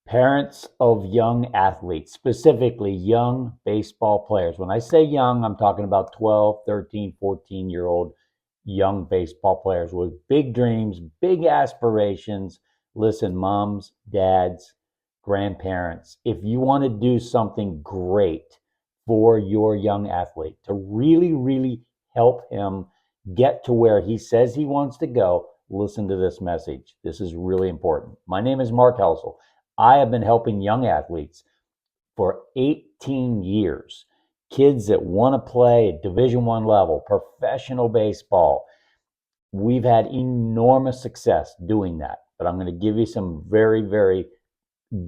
Parents of young athletes, specifically young baseball players. When I say young, I'm talking about 12, 13, 14-year-old young baseball players with big dreams, big aspirations. Listen, moms, dads, grandparents, if you want to do something great for your young athlete to really, really help him get to where he says he wants to go, listen to this message. This is really important. My name is Mark Helsel. I have been helping young athletes for 18 years. Kids that want to play at Division One level, professional baseball. We've had enormous success doing that. But I'm going to give you some very, very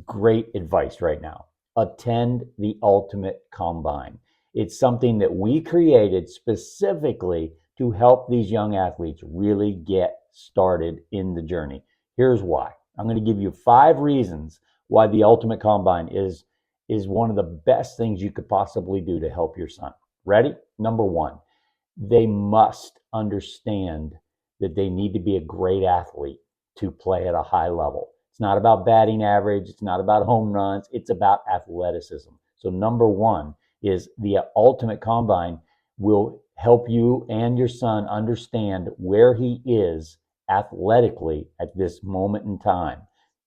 great advice right now. Attend the Ultimate Combine. It's something that we created specifically to help these young athletes really get started in the journey. Here's why. I'm going to give you 5 reasons why the Ultimate Combine is one of the best things you could possibly do to help your son. Ready? Number 1, they must understand that they need to be a great athlete to play at a high level. It's not about batting average. It's not about home runs. It's about athleticism. So number 1 is the Ultimate Combine will help you and your son understand where he is athletically at this moment in time.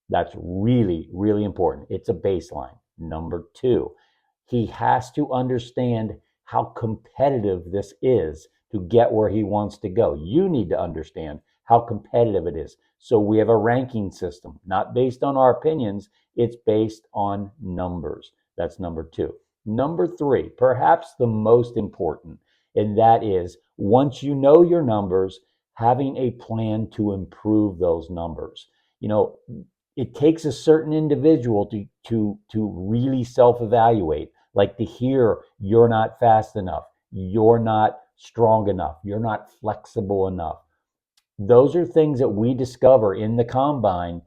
That's really, really important. It's a baseline. Number 2, he has to understand how competitive this is to get where he wants to go. You need to understand how competitive it is. So we have a ranking system, not based on our opinions, it's based on numbers. That's number 2. Number 3, perhaps the most important, and that is once you know your numbers, having a plan to improve those numbers. You know, it takes a certain individual to really self-evaluate, like to hear you're not fast enough, you're not strong enough, you're not flexible enough. Those are things that we discover in the combine,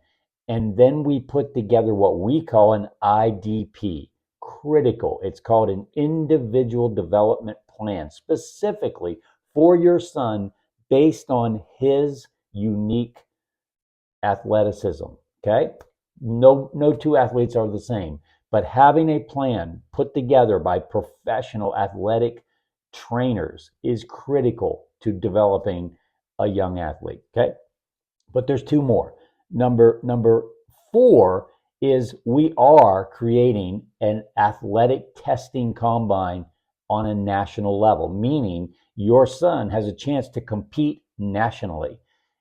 and then we put together what we call an IDP. Critical. It's called an individual development plan, specifically for your son based on his unique athleticism. Okay? No two athletes are the same, but having a plan put together by professional athletic trainers is critical to developing a young athlete. Okay? But there's 2 more. Number 4 is we are creating an athletic testing combine on a national level, meaning your son has a chance to compete nationally.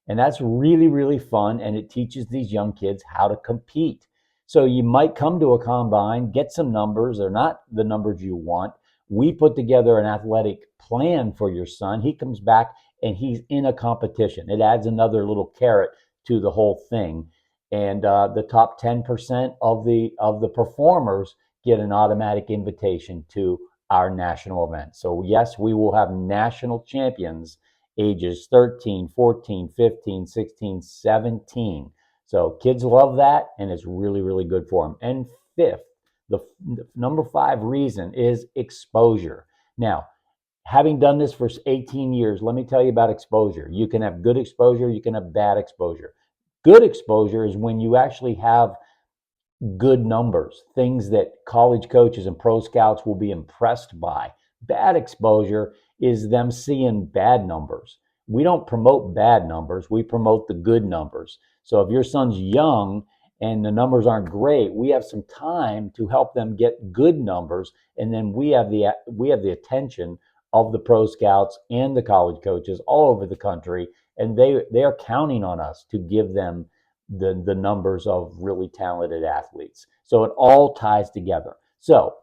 And that's really, really fun. And it teaches these young kids how to compete. So you might come to a combine, get some numbers. They're not the numbers you want. We put together an athletic plan for your son. He comes back and he's in a competition. It adds another little carrot to the whole thing. And the top 10% of the performers get an automatic invitation to our national event. So yes, we will have national champions ages 13, 14, 15, 16, 17. So kids love that, and it's really, really good for them. And fifth, the number 5 reason is exposure. Now, having done this for 18 years, let me tell you about exposure. You can have good exposure, you can have bad exposure. Good exposure is when you actually have good numbers, things that college coaches and pro scouts will be impressed by. Bad exposure is them seeing bad numbers. We don't promote bad numbers, we promote the good numbers. So if your son's young and the numbers aren't great, we have some time to help them get good numbers, and then we have the attention of the pro scouts and the college coaches all over the country, and they are counting on us to give them the numbers of really talented athletes. So it all ties together. So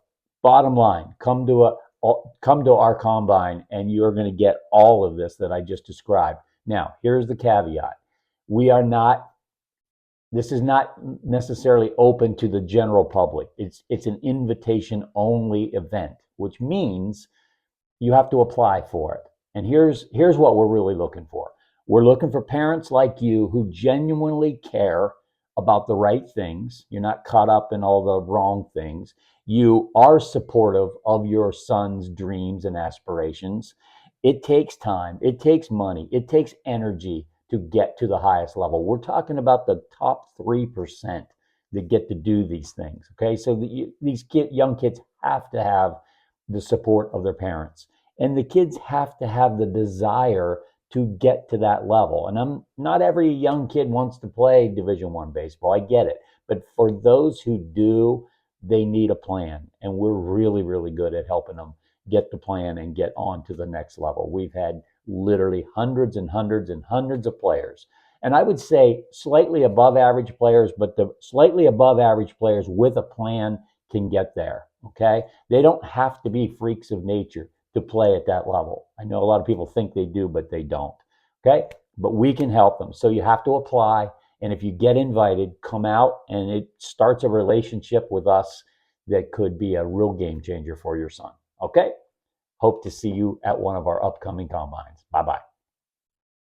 bottom line, come to our combine and you're going to get all of this that I just described. Now, here's the caveat. We are not This is not necessarily open to the general public. It's an invitation only event, which means you have to apply for it. And here's what we're really looking for. We're looking for parents like you who genuinely care about the right things. You're not caught up in all the wrong things. You are supportive of your son's dreams and aspirations. It takes time, it takes money, it takes energy to get to the highest level. We're talking about the top 3%. that get to do these things. Okay, so these young kids have to have the support of their parents, and the kids have to have the desire to get to that level. And I'm not every young kid wants to play Division I baseball. I get it, but for those who do, they need a plan, and we're really, really good at helping them get the plan and get on to the next level. We've had literally hundreds and hundreds and hundreds of players. And I would say slightly above average players, but the slightly above average players with a plan can get there. Okay. They don't have to be freaks of nature to play at that level. I know a lot of people think they do, but they don't. Okay. But we can help them. So you have to apply. And if you get invited, come out, and it starts a relationship with us that could be a real game changer for your son. Okay. Hope to see you at one of our upcoming combines. Bye bye.